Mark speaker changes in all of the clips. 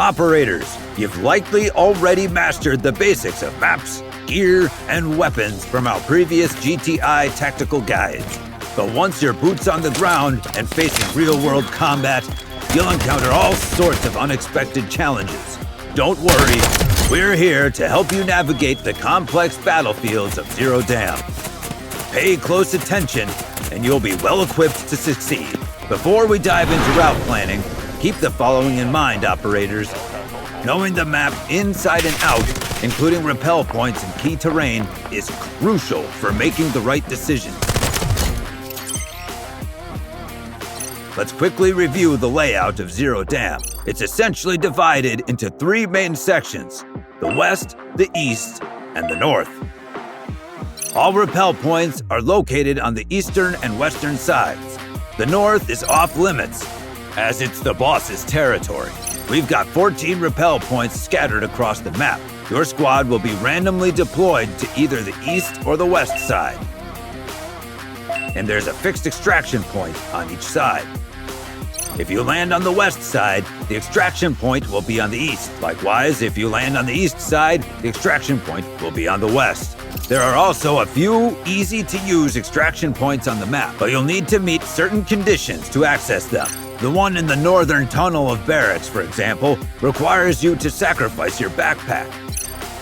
Speaker 1: Operators, you've likely already mastered the basics of maps, gear, and weapons from our previous GTI tactical guides. But once your boots on the ground and facing real-world combat, you'll encounter all sorts of unexpected challenges. Don't worry, we're here to help you navigate the complex battlefields of Zero Dam. Pay close attention, and you'll be well equipped to succeed. Before we dive into route planning, keep the following in mind, operators. Knowing the map inside and out, including rappel points and key terrain, is crucial for making the right decisions. Let's quickly review the layout of Zero Dam. It's essentially divided into three main sections: the west, the east, and the north. All rappel points are located on the eastern and western sides. The north is off limits, as it's the boss's territory. We've got 14 rappel points scattered across the map. Your squad will be randomly deployed to either the east or the west side. And there's a fixed extraction point on each side. If you land on the west side, the extraction point will be on the east. Likewise, if you land on the east side, the extraction point will be on the west. There are also a few easy-to-use extraction points on the map, but you'll need to meet certain conditions to access them. The one in the northern tunnel of barracks, for example, requires you to sacrifice your backpack.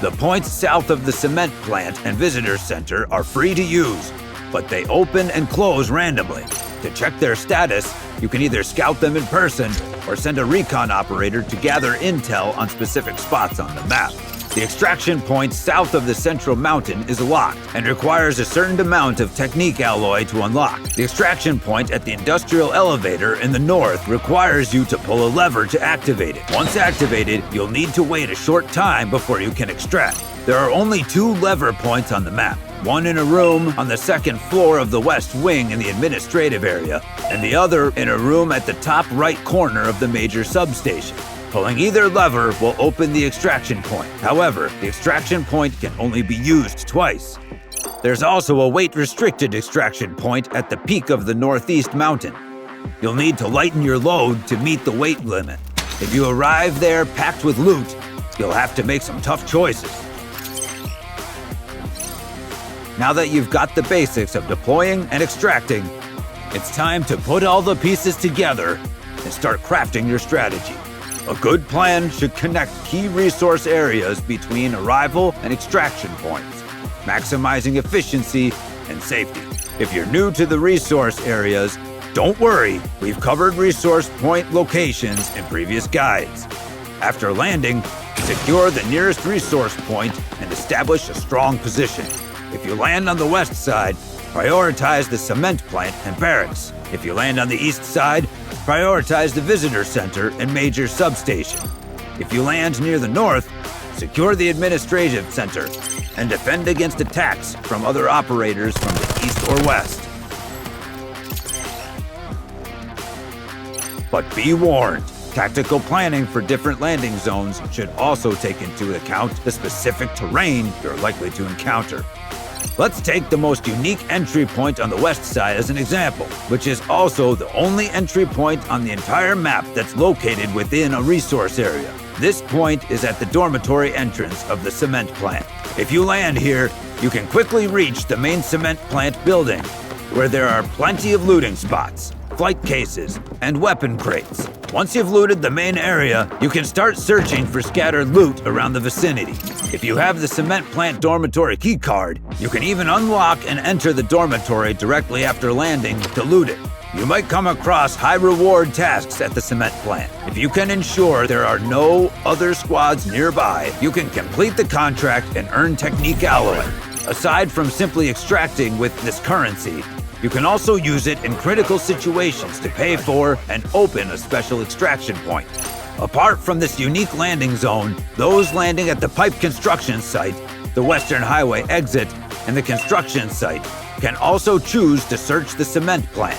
Speaker 1: The points south of the cement plant and visitor center are free to use, but they open and close randomly. To check their status, you can either scout them in person or send a recon operator to gather intel on specific spots on the map. The extraction point south of the central mountain is locked and requires a certain amount of technique alloy to unlock. The extraction point at the industrial elevator in the north requires you to pull a lever to activate it. Once activated, you'll need to wait a short time before you can extract. There are only 2 lever points on the map, one in a room on the second floor of the west wing in the administrative area, and the other in a room at the top right corner of the major substation. Pulling either lever will open the extraction point. However, the extraction point can only be used twice. There's also a weight-restricted extraction point at the peak of the northeast mountain. You'll need to lighten your load to meet the weight limit. If you arrive there packed with loot, you'll have to make some tough choices. Now that you've got the basics of deploying and extracting, it's time to put all the pieces together and start crafting your strategy. A good plan should connect key resource areas between arrival and extraction points, maximizing efficiency and safety. If you're new to the resource areas, don't worry, we've covered resource point locations in previous guides. After landing, secure the nearest resource point and establish a strong position. If you land on the west side, prioritize the cement plant and barracks. If you land on the east side, prioritize the visitor center and major substation. If you land near the north, secure the administrative center and defend against attacks from other operators from the east or west. But be warned, tactical planning for different landing zones should also take into account the specific terrain you're likely to encounter. Let's take the most unique entry point on the west side as an example, which is also the only entry point on the entire map that's located within a resource area. This point is at the dormitory entrance of the cement plant. If you land here, you can quickly reach the main cement plant building, where there are plenty of looting spots, flight cases, and weapon crates. Once you've looted the main area, you can start searching for scattered loot around the vicinity. If you have the cement plant dormitory keycard, you can even unlock and enter the dormitory directly after landing to loot it. You might come across high-reward tasks at the cement plant. If you can ensure there are no other squads nearby, you can complete the contract and earn technique alloy. Aside from simply extracting with this currency, you can also use it in critical situations to pay for and open a special extraction point. Apart from this unique landing zone, those landing at the pipe construction site, the Western Highway exit, and the construction site can also choose to search the cement plant.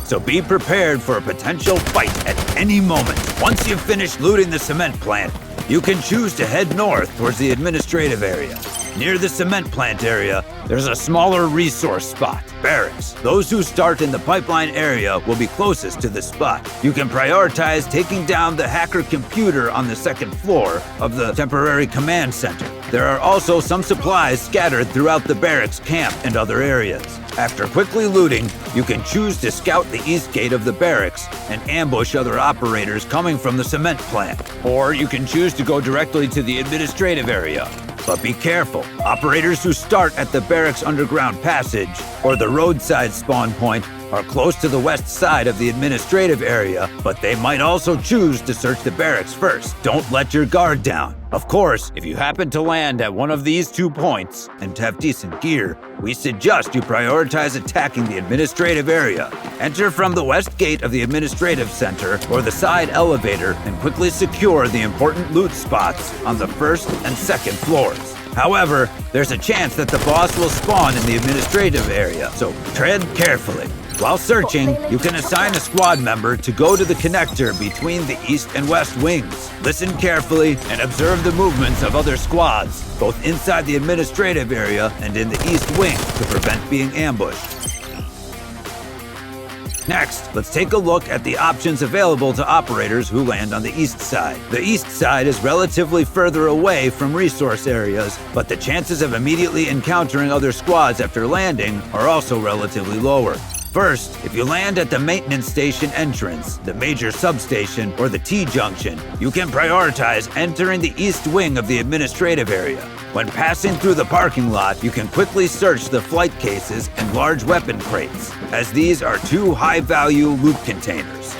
Speaker 1: So be prepared for a potential fight at any moment. Once you've finished looting the cement plant, you can choose to head north towards the administrative area. Near the cement plant area, there's a smaller resource spot, barracks. Those who start in the pipeline area will be closest to the spot. You can prioritize taking down the hacker computer on the second floor of the temporary command center. There are also some supplies scattered throughout the barracks camp and other areas. After quickly looting, you can choose to scout the east gate of the barracks and ambush other operators coming from the cement plant. Or you can choose to go directly to the administrative area. But be careful, operators who start at the barracks underground passage or the roadside spawn point are close to the west side of the administrative area, but they might also choose to search the barracks first. Don't let your guard down. Of course, if you happen to land at one of these 2 points and have decent gear, we suggest you prioritize attacking the administrative area. Enter from the west gate of the administrative center or the side elevator and quickly secure the important loot spots on the first and second floors. However, there's a chance that the boss will spawn in the administrative area, so tread carefully. While searching, you can assign a squad member to go to the connector between the east and west wings. Listen carefully and observe the movements of other squads, both inside the administrative area and in the east wing, to prevent being ambushed. Next, let's take a look at the options available to operators who land on the east side. The east side is relatively further away from resource areas, but the chances of immediately encountering other squads after landing are also relatively lower. First, if you land at the maintenance station entrance, the major substation, or the T-junction, you can prioritize entering the east wing of the administrative area. When passing through the parking lot, you can quickly search the flight cases and large weapon crates, as these are 2 high-value loot containers.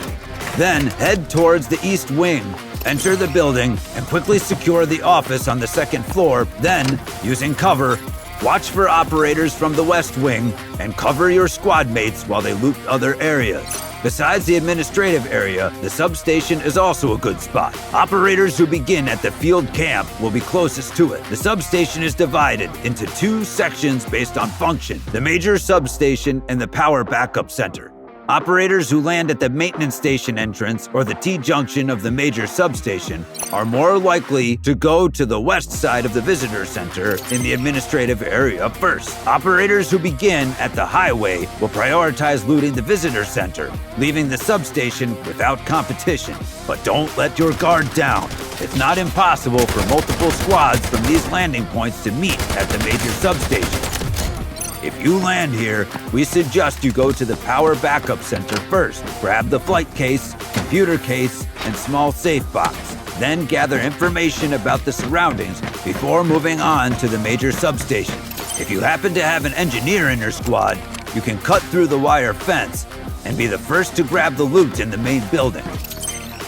Speaker 1: Then head towards the east wing, enter the building, and quickly secure the office on the second floor. Then, using cover, watch for operators from the west wing and cover your squad mates while they loot other areas. Besides the administrative area, the substation is also a good spot. Operators who begin at the field camp will be closest to it. The substation is divided into 2 sections based on function: the major substation and the power backup center. Operators who land at the maintenance station entrance or the T-junction of the major substation are more likely to go to the west side of the visitor center in the administrative area first. Operators who begin at the highway will prioritize looting the visitor center, leaving the substation without competition. But don't let your guard down. It's not impossible for multiple squads from these landing points to meet at the major substation. If you land here, we suggest you go to the power backup center first. Grab the flight case, computer case, and small safe box. Then gather information about the surroundings before moving on to the major substation. If you happen to have an engineer in your squad, you can cut through the wire fence and be the first to grab the loot in the main building.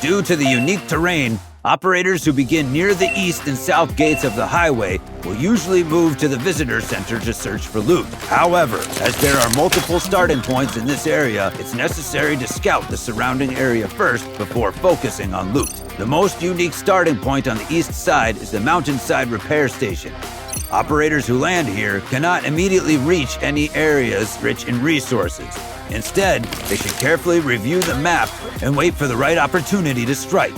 Speaker 1: Due to the unique terrain, operators who begin near the east and south gates of the highway will usually move to the visitor center to search for loot. However, as there are multiple starting points in this area, it's necessary to scout the surrounding area first before focusing on loot. The most unique starting point on the east side is the mountainside repair station. Operators who land here cannot immediately reach any areas rich in resources. Instead, they should carefully review the map and wait for the right opportunity to strike.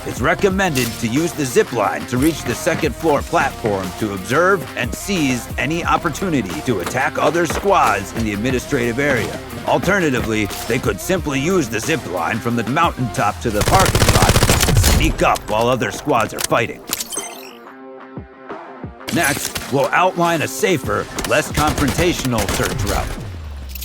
Speaker 1: It's recommended to use the zip line to reach the second floor platform to observe and seize any opportunity to attack other squads in the administrative area. Alternatively, they could simply use the zip line from the mountaintop to the parking lot and sneak up while other squads are fighting. Next, we'll outline a safer, less confrontational search route.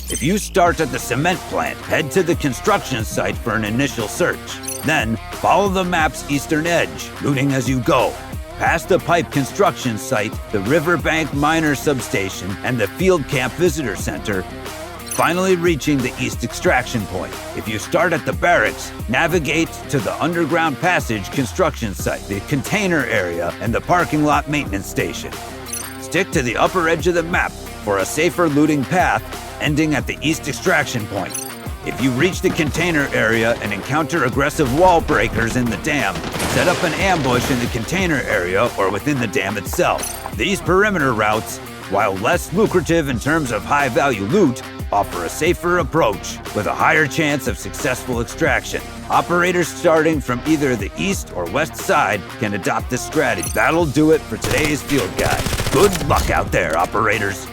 Speaker 1: If you start at the cement plant, head to the construction site for an initial search. Then, follow the map's eastern edge, looting as you go. Past the pipe construction site, the riverbank miner substation, and the field camp visitor center, finally reaching the east extraction point. If you start at the barracks, navigate to the underground passage construction site, the container area, and the parking lot maintenance station. Stick to the upper edge of the map for a safer looting path, ending at the east extraction point. If you reach the container area and encounter aggressive wall breakers in the dam, set up an ambush in the container area or within the dam itself. These perimeter routes, while less lucrative in terms of high-value loot, offer a safer approach with a higher chance of successful extraction. Operators starting from either the east or west side can adopt this strategy. That'll do it for today's field guide. Good luck out there, operators.